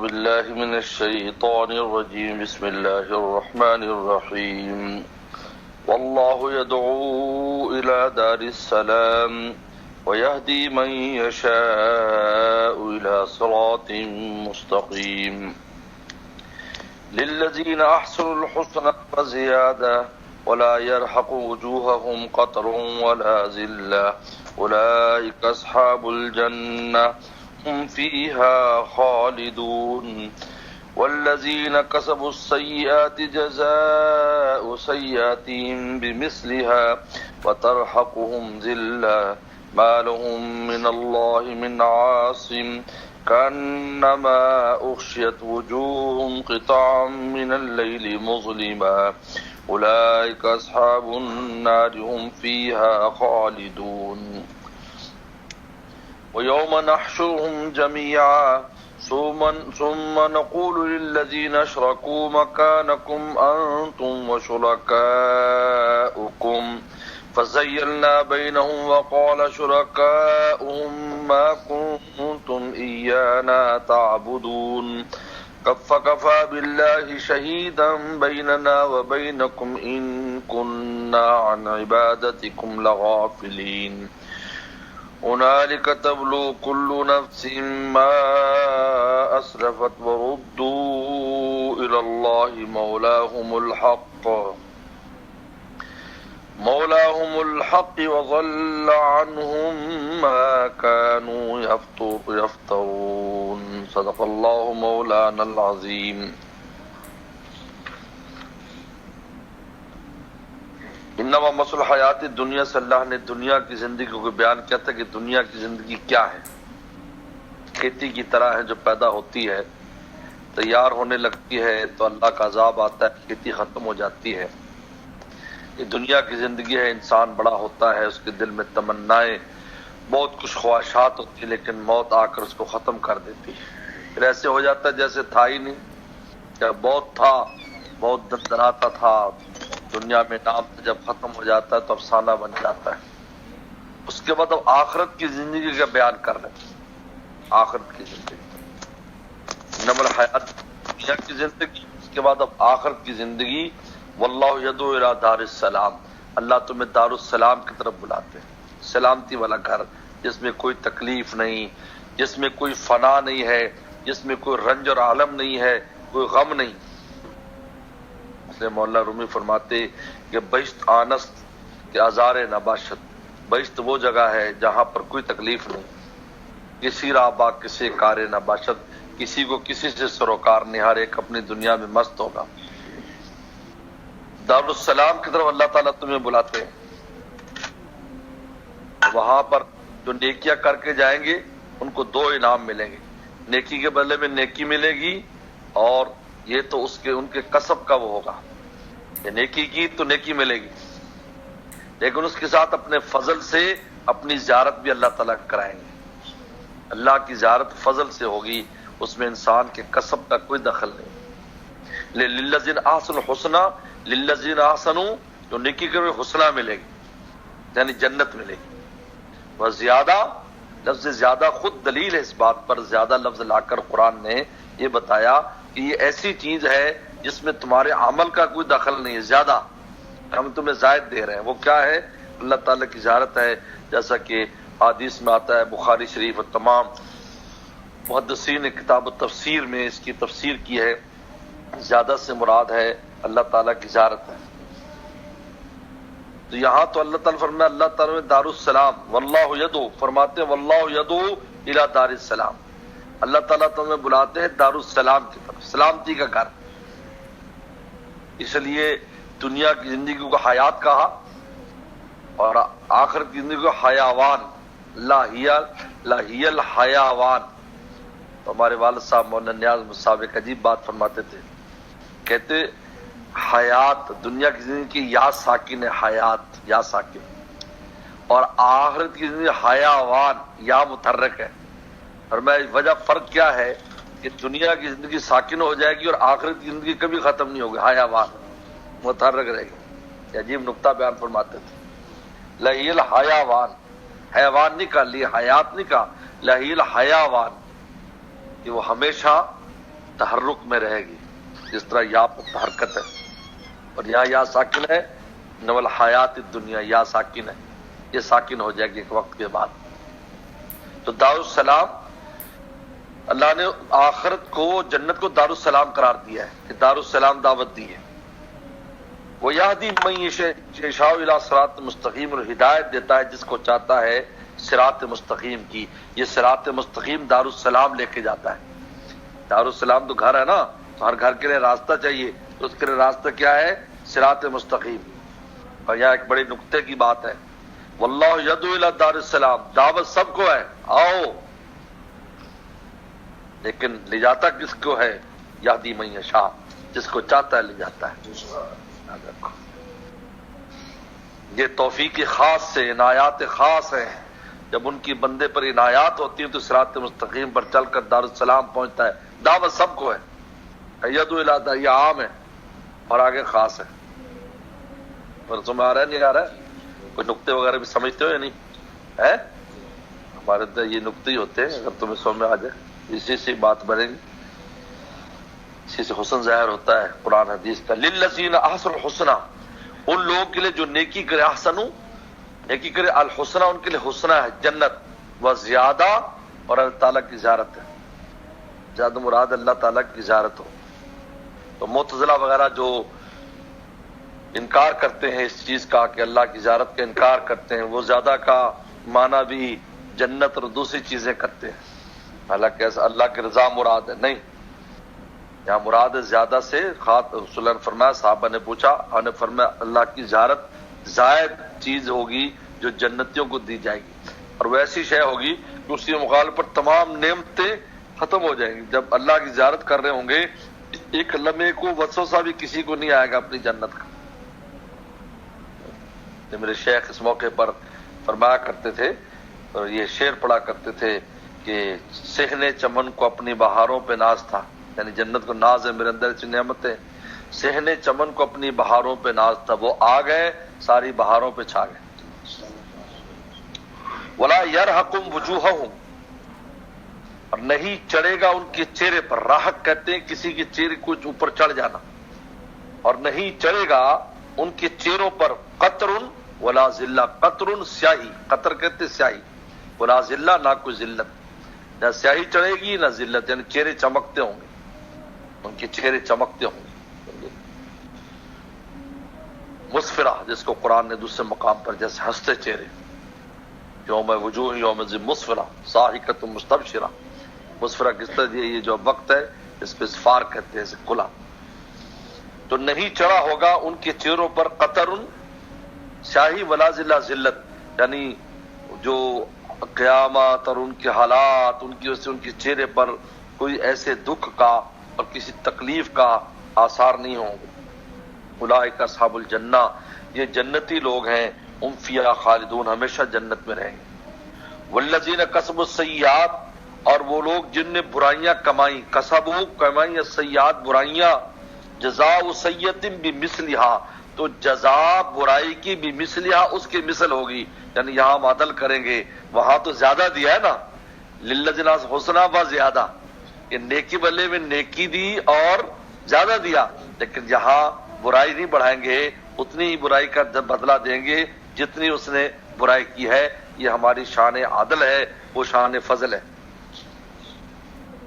بالله من الشيطان الرجيم بسم الله الرحمن الرحيم والله يدعو إلى دار السلام ويهدي من يشاء إلى صراط مستقيم للذين أحسنوا الحسنى وزيادة ولا يرهق وجوههم قتر ولا ذلة أولئك أصحاب الجنة هم فيها خالدون والذين كسبوا السيئات جزاء سيئاتهم بمثلها وترهقهم ذلة ما لهم من الله من عاصم كأنما أغشيت وجوههم قطعا من الليل مظلما أولئك أصحاب النار هم فيها خالدون ويوم نحشرهم جميعا ثم نقول للذين أشركوا مكانكم أنتم وشركاؤكم فزيلنا بينهم وقال شركاؤهم ما كنتم إيانا تعبدون فكفى بالله شهيدا بيننا وبينكم إن كنا عن عبادتكم لغافلين هنالك تبلو كل نفس ما أسرفت وردوا إلى الله مولاهم الحق وضل عنهم ما كانوا يفترون صدق الله مولانا العظيم انما مثل حیات دنیا سے اللہ نے دنیا کی زندگی کو بیان کیا تھا کہ دنیا کی زندگی کیا ہے. کھیتی کی طرح ہے جو پیدا ہوتی ہے، تیار ہونے لگتی ہے تو اللہ کا عذاب آتا ہے، کھیتی ختم ہو جاتی ہے. یہ دنیا کی زندگی ہے، انسان بڑا ہوتا ہے، اس کے دل میں تمنائیں، بہت کچھ خواہشات ہوتی ہے، لیکن موت آ کر اس کو ختم کر دیتی ہے. پھر ایسے ہو جاتا ہے جیسے تھا ہی نہیں. کیا بہت تھا، بہت دندراتا تھا دنیا میں، نام جب ختم ہو جاتا ہے تو افسانہ بن جاتا ہے. اس کے بعد اب آخرت کی زندگی کا بیان کر رہے ہیں. آخرت کی زندگی، نمل حیات دنیا کی زندگی، اس کے بعد اب آخرت کی زندگی. واللہ یدعو الی دار السلام، اللہ تمہیں دار السلام کی طرف بلاتے ہیں. سلامتی والا گھر جس میں کوئی تکلیف نہیں، جس میں کوئی فنا نہیں ہے، جس میں کوئی رنج اور عالم نہیں ہے، کوئی غم نہیں. مولانا رومی فرماتے کہ بہشت آنست کے آزار نباشت، بہشت وہ جگہ ہے جہاں پر کوئی تکلیف نہیں، کسی رابع کسی کار نباشت، کسی کو کسی سے سروکار نہیں، ہر ایک اپنی دنیا میں مست ہوگا. دارالسلام کی طرف اللہ تعالیٰ تمہیں بلاتے ہیں. وہاں پر جو نیکیاں کر کے جائیں گے ان کو دو انعام ملیں گے. نیکی کے بدلے میں نیکی ملے گی، اور یہ تو ان کے کسب کا وہ ہوگا. یہ نیکی کی تو نیکی ملے گی، لیکن اس کے ساتھ اپنے فضل سے اپنی زیارت بھی اللہ تعالیٰ کرائیں گے. اللہ کی زیارت فضل سے ہوگی، اس میں انسان کے کسب کا کوئی دخل نہیں. للذین احسنوا الحسنی، للذین احسنوا جو نیکی کرے حسنہ ملے گی، یعنی جنت ملے گی. وہ زیادہ، لفظ زیادہ خود دلیل ہے اس بات پر. زیادہ لفظ لا کر قرآن نے یہ بتایا کہ یہ ایسی چیز ہے جس میں تمہارے عمل کا کوئی دخل نہیں ہے. زیادہ ہم تمہیں زائد دے رہے ہیں. وہ کیا ہے؟ اللہ تعالیٰ کی زیارت ہے. جیسا کہ حدیث میں آتا ہے، بخاری شریف اور تمام محدثین نے کتاب التفسیر میں اس کی تفسیر کی ہے. زیادہ سے مراد ہے اللہ تعالیٰ کی زیارت ہے. تو یہاں تو اللہ تعالیٰ فرمایا، اللہ تعالیٰ نے دار السلام، واللہ یدعو، فرماتے ہیں واللہ یدعو الی دار السلام، اللہ تعالیٰ تمہیں بلاتے ہیں دار السلام کی طرف، سلامتی کا گھر. اس لیے دنیا کی زندگی کو حیات کہا اور آخرت کی زندگی کو حیاوان. لاہی الحیاوان. تو ہمارے والد صاحب مولانا نیاز صاحب ایک عجیب بات فرماتے تھے، کہتے حیات دنیا کی زندگی کی یا ساکن ہے، حیات یا ساکن، اور آخرت کی زندگی حیاوان یا متحرک ہے. اور میں وجہ فرق کیا ہے کہ دنیا کی زندگی ساکن ہو جائے گی اور آخرت کی زندگی کبھی ختم نہیں ہوگی، حیاوان متحرک رہے گی. یہ عجیب نقطہ بیان فرماتے تھے. لہی الحیاوان، حیوان نہیں کہا، لی حیات نہیں کہا، لہی الحیاوان، کہ وہ ہمیشہ تحرک میں رہے گی، جس طرح یا پر حرکت ہے، اور یہاں یا ساکن ہے، نول حیات الدنیا یا ساکن ہے، یہ ساکن ہو جائے گی ایک وقت کے بعد۔ تو دارالسلام، اللہ نے آخرت کو، جنت کو دارالسلام قرار دیا ہے کہ دارالسلام دعوت دی ہے۔ وہ یہدی من یشاء الی صراط مستقیم، اور ہدایت دیتا ہے جس کو چاہتا ہے صراط مستقیم کی۔ یہ صراط مستقیم دارالسلام لے کے جاتا ہے۔ دارالسلام تو گھر ہے نا، تو ہر گھر کے لیے راستہ چاہیے، تو اس کے لیے راستہ کیا ہے؟ صراط مستقیم۔ اور یہاں ایک بڑے نقطے کی بات ہے، واللہ یدعو الی دار السلام، دعوت سب کو ہے، آؤ، لیکن لے جاتا کس کو ہے؟ یہدی من یشاء، جس کو چاہتا ہے لے جاتا ہے۔ یہ توفیق خاص سے، عنایات خاص ہیں، جب ان کی بندے پر عنایات ہوتی ہیں تو صراط مستقیم پر چل کر دارالسلام پہنچتا ہے۔ دعوت سب کو ہے، یدعو الی دار، یہ عام ہے اور آگے خاص ہے۔ اور تمہیں آ رہا ہے نہیں آ رہا ہے؟ کوئی نقطے وغیرہ بھی سمجھتے ہو یا نہیں ہے؟ ہمارے تو یہ نقطے ہی ہوتے ہیں، اگر تمہیں سمجھ میں آ جائے اسی سے بات بنے گی، اسی سے حسن ظاہر ہوتا ہے قرآن حدیث کا۔ للذین احسنوا الحسنی، ان لوگوں کے لیے جو نیکی کرے، احسنوا نیکی کرے، الحسنہ ان کے لیے حسنہ ہے جنت، و زیادہ، اور اللہ تعالیٰ کی زیارت ہے۔ زیادہ مراد اللہ تعالیٰ کی زیارت ہو۔ تو معتزلہ وغیرہ جو انکار کرتے ہیں اس چیز کا کہ اللہ کی زیارت کا انکار کرتے ہیں، وہ زیادہ کا معنی بھی جنت اور دوسری چیزیں کرتے ہیں، حالانکہ ایسا اللہ کی رضا مراد ہے نہیں، یہاں مراد ہے زیادہ سے۔ رسول اللہ نے فرمایا، صحابہ نے پوچھا، آپ نے فرمایا اللہ کی زیارت زائد چیز ہوگی جو جنتیوں کو دی جائے گی، اور ویسی شے ہوگی کہ اس کے مقابلے پر تمام نعمتیں ختم ہو جائیں گی۔ جب اللہ کی زیارت کر رہے ہوں گے، ایک لمحے کو وسوسہ بھی کسی کو نہیں آئے گا اپنی جنت کا۔ میرے شیخ اس موقع پر فرمایا کرتے تھے، اور یہ شعر پڑھا کرتے تھے کہ صحن چمن کو اپنی بہاروں پہ ناز تھا، یعنی جنت کو ناز ہے میرے اندر اتنی نعمتیں، صحن چمن کو اپنی بہاروں پہ ناز تھا، وہ آ گئے ساری بہاروں پہ چھا گئے۔ ولا یرحقم وجوہہم، اور نہیں چڑھے گا ان کے چہرے پر، راحت کہتے ہیں کسی کے چہرے کچھ اوپر چڑھ جانا، اور نہیں چڑھے گا ان کے چہروں پر قطر ولا ذلہ، قطر سیاہی، قطر کہتے سیاہی، ولا ذلہ نہ کوئی ذلت، نہ سیاہی چڑھے گی نہ ذلت، یعنی چہرے چمکتے ہوں گے، ان کے چہرے چمکتے ہوں گے۔ مسفرہ، جس کو قرآن نے دوسرے مقام پر جیسے ہنستے چہرے، یوم وجوہ یوم مسفرہ صاحکۃ مستبشرہ، مسفرہ کس طرح دی، یہ جو وقت ہے اس پہ اسفار کہتے ہیں، اسے کھلا۔ تو نہیں چڑھا ہوگا ان کے چہروں پر قطر سیاہی ولا ذلہ ذلت، یعنی جو قیامت اور ان کے حالات، ان کی وجہ سے ان کے چہرے پر کوئی ایسے دکھ کا اور کسی تکلیف کا آثار نہیں ہوں گے۔ اولئک اصحاب الجنہ، یہ جنتی لوگ ہیں، ہم فیہا خالدون، ہمیشہ جنت میں رہیں گے۔ والذین کسبوا السیئات، اور وہ لوگ جن نے برائیاں کمائیں، کسبوا کمائیں السیئات برائیاں، جزاء سیئۃ بمثلھا، تو جزا برائی کی بمثلھا، اس کی مثل ہوگی، یعنی یہاں ہم عدل کریں گے، وہاں تو زیادہ دیا ہے نا، للذین حسنی و زیادہ، یہ نیکی بدلے میں نیکی دی اور زیادہ دیا، لیکن یہاں برائی نہیں بڑھائیں گے، اتنی ہی برائی کا بدلہ دیں گے جتنی اس نے برائی کی ہے۔ یہ ہماری شان عدل ہے، وہ شان فضل ہے۔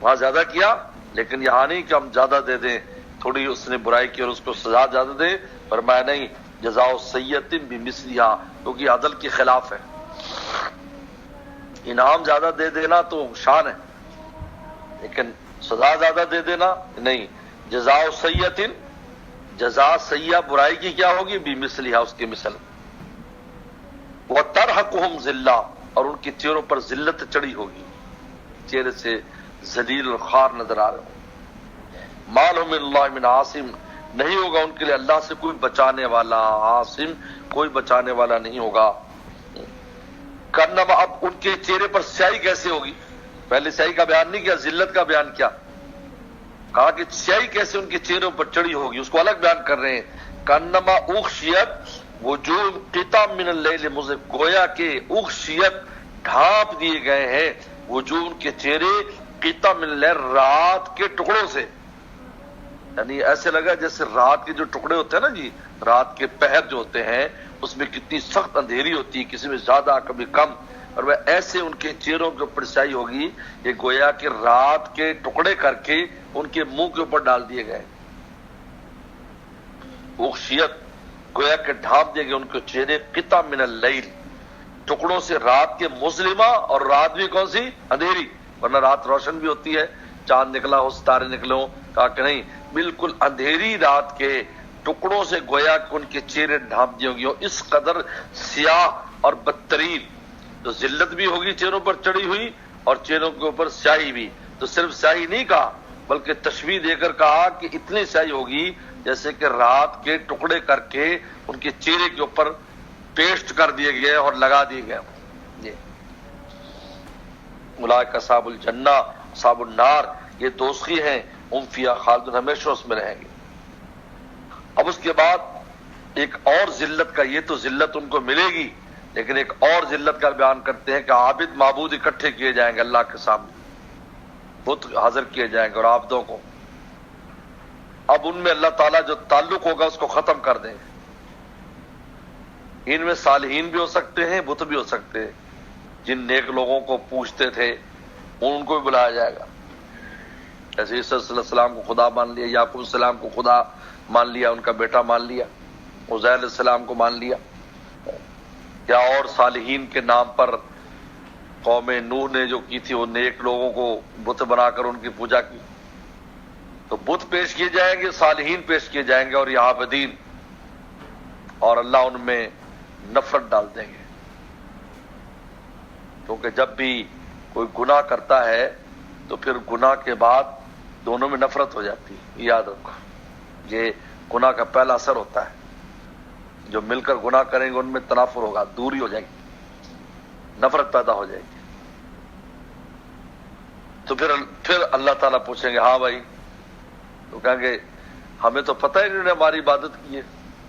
وہاں زیادہ کیا، لیکن یہاں نہیں کہ ہم زیادہ دے دیں، تھوڑی اس نے برائی کی اور اس کو سزا زیادہ دے، فرمایا نہیں، جزاء سیئۃ بمثلھا، کیونکہ عدل کے خلاف ہے۔ انعام زیادہ دے دینا تو شان ہے، لیکن سزا زیادہ دے دینا نہیں۔ جزاء سیئۃ، جزا سیئہ برائی کی کیا ہوگی؟ بمثلھا، اس کی مثل۔ وترحقہم ذلہ، اور ان کے چہروں پر ذلت چڑھی ہوگی، چہرے سے ذلیل اور خوار نظر آ رہے ہوں۔ ما لہم من اللہ من عاصم، نہیں ہوگا ان کے لیے اللہ سے کوئی بچانے والا، عاصم کوئی بچانے والا نہیں ہوگا۔ کرنما، اب ان کے چہرے پر سیاہی کیسے ہوگی؟ پہلے سیاہی کا بیان نہیں کیا، ذلت کا بیان کیا، کہا کہ سیاہی کیسے ان کے چہروں پر چڑھی ہوگی، اس کو الگ بیان کر رہے ہیں۔ کرنما اغشیت وجوہ قطع من اللیل مظلم، گویا کہ اغشیت ڈھانپ دیے گئے ہیں، وجوہ ان کے چہرے قطع من اللیل، رات کے ٹکڑوں سے، یعنی ایسے لگا جیسے رات کے جو ٹکڑے ہوتے ہیں نا جی، رات کے پہر جو ہوتے ہیں اس میں کتنی سخت اندھیری ہوتی ہے، کسی میں زیادہ کبھی کم، اور وہ ایسے ان کے چہروں کے اوپر سیاہی ہوگی، یہ گویا کہ رات کے ٹکڑے کر کے ان کے منہ کے اوپر ڈال دیے گئے، اغشیت گویا کہ ڈھانپ دیے گئے ان کے چہرے، قطع من اللیل، ٹکڑوں سے رات کے، مظلمہ، اور رات بھی کون سی؟ اندھیری، ورنہ رات روشن بھی ہوتی ہے، چاند نکلا ہو، ستارے نکلے ہوں، کہا کہ نہیں، بالکل اندھیری رات کے ٹکڑوں سے گویا کہ ان کے چہرے ڈھانپ دیے گئے، اس قدر سیاہ اور بدترین، تو ذلت بھی ہوگی چہروں پر چڑھی ہوئی اور چہروں کے اوپر سیاہی بھی، تو صرف سیاہی نہیں کہا بلکہ تشبیہ دے کر کہا کہ اتنی سیاہی ہوگی جیسے کہ رات کے ٹکڑے کر کے ان کے چہرے کے اوپر پیسٹ کر دیے گئے اور لگا دیے گئے۔ یہ اولئک اصحاب الجنہ اصحاب النار، یہ دوزخی ہیں، ہم فیہا خالدون، ہمیشہ اس میں رہیں گے۔ اب اس کے بعد ایک اور ذلت کا، یہ تو ذلت ان کو ملے گی، لیکن ایک اور ذلت کا بیان کرتے ہیں کہ عابد معبود اکٹھے کیے جائیں گے اللہ کے سامنے، بت حاضر کیے جائیں گے اور عابدوں کو، اب ان میں اللہ تعالیٰ جو تعلق ہوگا اس کو ختم کر دیں گے۔ ان میں صالحین بھی ہو سکتے ہیں، بت بھی ہو سکتے ہیں، جن نیک لوگوں کو پوچھتے تھے ان کو بھی بلایا جائے گا، جیسے عیسیٰ علیہ السلام کو خدا مان لیا، یعقوب علیہ السلام کو خدا مان لیا، ان کا بیٹا مان لیا، عزیر علیہ السلام کو مان لیا، یا اور صالحین کے نام پر قوم نوح نے جو کی تھی، وہ نیک لوگوں کو بت بنا کر ان کی پوجا کی، تو بت پیش کیے جائیں گے، صالحین پیش کیے جائیں گے، اور یہ عابدین، اور اللہ ان میں نفرت ڈال دیں گے، کیونکہ جب بھی کوئی گناہ کرتا ہے تو پھر گناہ کے بعد دونوں میں نفرت ہو جاتی ہے، یاد رکھو، یہ گناہ کا پہلا اثر ہوتا ہے، جو مل کر گناہ کریں گے ان میں تنافر ہوگا، دوری ہو جائے گی، نفرت پیدا ہو جائے گی، تو پھر اللہ تعالیٰ پوچھیں گے ہاں بھائی، تو کہیں گے ہمیں تو پتہ ہی نہیں انہوں نے ہماری عبادت کی ہے،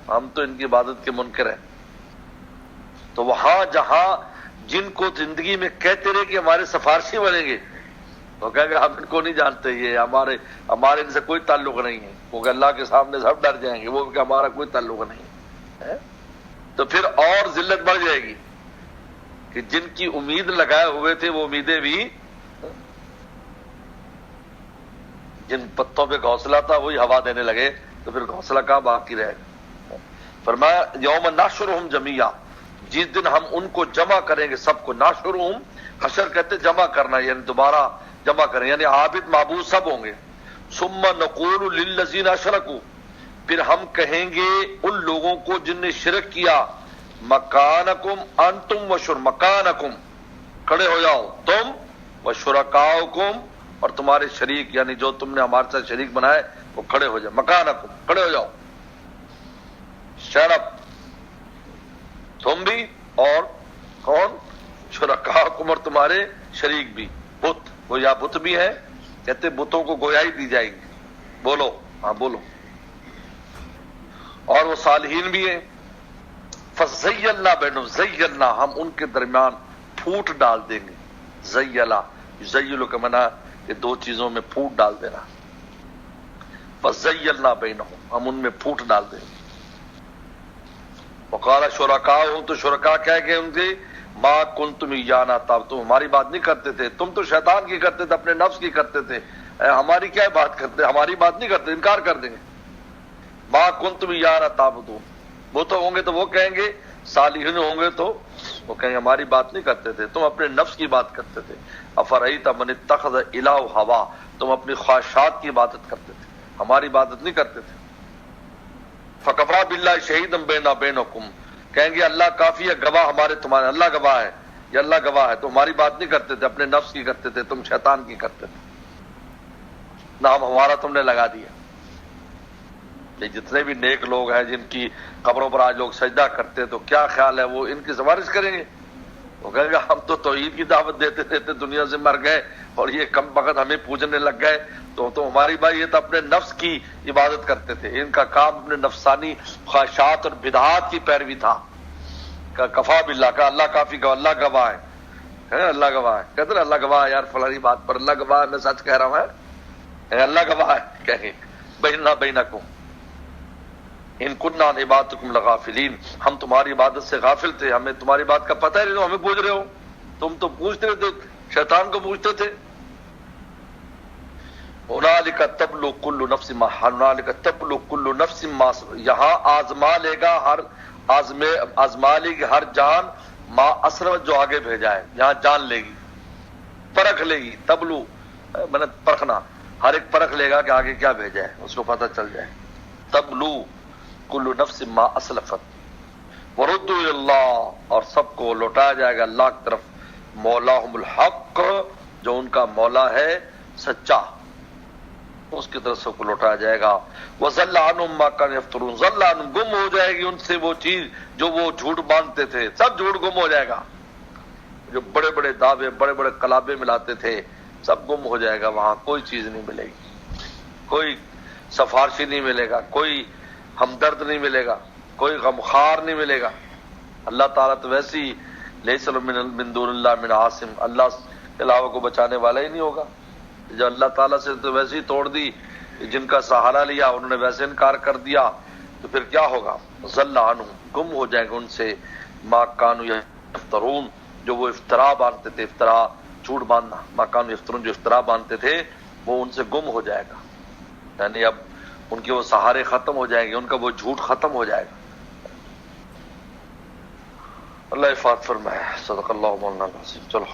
ہم تو ان کی عبادت کے منکر ہیں۔ تو وہاں جہاں جن کو زندگی میں کہتے رہے کہ ہمارے سفارشی بنیں گے، تو کہیں گے ہم ان کو نہیں جانتے، یہ ہمارے ان سے کوئی تعلق نہیں ہے، کیونکہ اللہ کے سامنے سب ڈر جائیں گے، وہ کہ ہمارا کوئی تعلق نہیں ہے، تو پھر اور ذلت بڑھ جائے گی کہ جن کی امید لگائے ہوئے تھے وہ امیدیں بھی، جن پتوں پہ گھونسلہ تھا وہی ہوا دینے لگے، تو پھر گھونسلہ کہاں باقی رہے گا۔ فرمایا یوم نحشرہم جمیعا، جس دن ہم ان کو جمع کریں گے سب کو، ناشرہم، حشر کہتے جمع کرنا، یعنی دوبارہ جمع کریں، یعنی عابد معبود سب ہوں گے، ثم نقول للذین اشرکوا، پھر ہم کہیں گے ان لوگوں کو جن نے شرک کیا، مکانکم انتم مکانکم، کھڑے ہو جاؤ تم، وشرکاؤکم، اور تمہارے شریک، یعنی جو تم نے ہمارے ساتھ شریک بنائے وہ کھڑے ہو جاؤ، مکانکم، کھڑے ہو جاؤ، شرب، تم بھی اور کون، شرکاؤکم، اور تمہارے شریک بھی، بت، وہ یا بت بھی ہے، کہتے بتوں کو گویائی دی جائے گی، بولو، ہاں بولو، اور وہ صالحین بھی ہیں، فزیلنا بینہم، زیلنا، ہم ان کے درمیان پھوٹ ڈال دیں گے، زیلا، یزیلو کا معنی کہ دو چیزوں میں پھوٹ ڈال دینا، فزیلنا بینہم، ہم ان میں پھوٹ ڈال دیں گے۔ وقال شرکاؤہم، تو شرکا کہہ گئے ان کے، ما کنتم ایانا تعبدون، تم ہماری بات نہیں کرتے تھے، تم تو شیطان کی کرتے تھے، اپنے نفس کی کرتے تھے، ہماری کیا بات کرتے، ہماری بات نہیں کرتے، انکار کر دیں گے۔ ما کنتم ایانا تعبدون، وہ تو ہوں گے تو وہ کہیں گے، صالحین ہوں گے تو وہ کہیں گے ہماری بات نہیں کرتے تھے، تم اپنے نفس کی بات کرتے تھے، افرأیت من اتخذ الہ ہوا، تم اپنی خواہشات کی عبادت کرتے تھے، ہماری عبادت نہیں کرتے تھے۔ فکفیٰ باللہ شہیدا بیننا بینکم، کہیں گے اللہ کافی ہے گواہ ہمارے تمہارے، اللہ گواہ ہے، یہ اللہ گواہ ہے، تو ہماری بات نہیں کرتے تھے، اپنے نفس کی کرتے تھے، تم شیطان کی کرتے تھے، نام ہمارا تم نے لگا دیا۔ یہ جتنے بھی نیک لوگ ہیں جن کی قبروں پر آج لوگ سجدہ کرتے تو کیا خیال ہے وہ ان کی سفارش کریں گے؟ وہ کہیں گے ہم تو توحید کی دعوت دیتے دیتے دنیا سے مر گئے اور یہ کم بخت ہمیں پوجنے لگ گئے، تو ہماری بھائی یہ تو اپنے نفس کی عبادت کرتے تھے، ان کا کام اپنے نفسانی خواہشات اور بدعات کی پیروی تھا۔ کفا باللہ کا اللہ کافی گواہ، اللہ گواہ ہے، ہے اللہ گواہ ہے، کہتے ہیں اللہ گواہ ہے یار فلانی بات پر، اللہ گواہ میں سچ کہہ رہا ہوں ہے، اللہ گواہ ہے کہیں بیننا بینکم ان کننا عن عبادتکم لغافلین، ہم تمہاری عبادت سے غافل تھے، ہمیں تمہاری بات کا پتہ ہی نہیں، تو ہمیں پوچھ رہے ہو، تم تو پوچھتے تھے شیطان کو پوچھتے تھے۔ ہنالک تبلو کل نفس ما، ہنالک تبلو کل نفس ما، یہاں آزما لے گا ہر آزما لے گی ہر جان ما اسرت جو آگے بھیجا ہے، یہاں جان لے گی، پرکھ لے گی، تبلو میں نے پرکھنا، ہر ایک پرکھ لے گا کہ آگے کیا بھیجا ہے، اس کو پتہ چل جائے۔ تبلو کل نفس ما اسلفت وردوا الی اللہ، اور سب کو لوٹایا جائے گا اللہ کی طرف، مولاہم الحق، جو ان کا مولا ہے سچا، اس کی طرف سب کو لوٹایا جائے گا۔ وَضَلَّ عَنْهُمْ مَا كَانُوا يَفْتَرُونَ، ضل عنہم، گم ہو جائے گی ان سے وہ چیز جو وہ جھوٹ باندھتے تھے، سب جھوٹ گم ہو جائے گا، جو بڑے بڑے دعوے بڑے بڑے کلابے ملاتے تھے سب گم ہو جائے گا، وہاں کوئی چیز نہیں ملے گی، کوئی سفارشی نہیں ملے گا، کوئی ہمدرد نہیں ملے گا، کوئی غمخوار نہیں ملے گا۔ اللہ تعالیٰ تو ویسی لیس له من دون اللہ من عاصم، اللہ کے علاوہ کو بچانے والا ہی نہیں ہوگا۔ جو اللہ تعالیٰ سے تو ویسے ہی توڑ دی، جن کا سہارا لیا انہوں نے ویسے انکار کر دیا، تو پھر کیا ہوگا؟ ضل عنہم، گم ہو جائے گا ان سے، ما کانوا یفترون، جو وہ افطرا باندھتے تھے، افطرا جھوٹ باندھنا، ما کانوا یفترون، جو افطرا باندھتے تھے وہ ان سے گم ہو جائے گا، یعنی اب ان کے وہ سہارے ختم ہو جائیں گے، ان کا وہ جھوٹ ختم ہو جائے گا۔ اللہ حفاظت فرمائے۔ صدق اللہ مولانا العظیم۔ چلو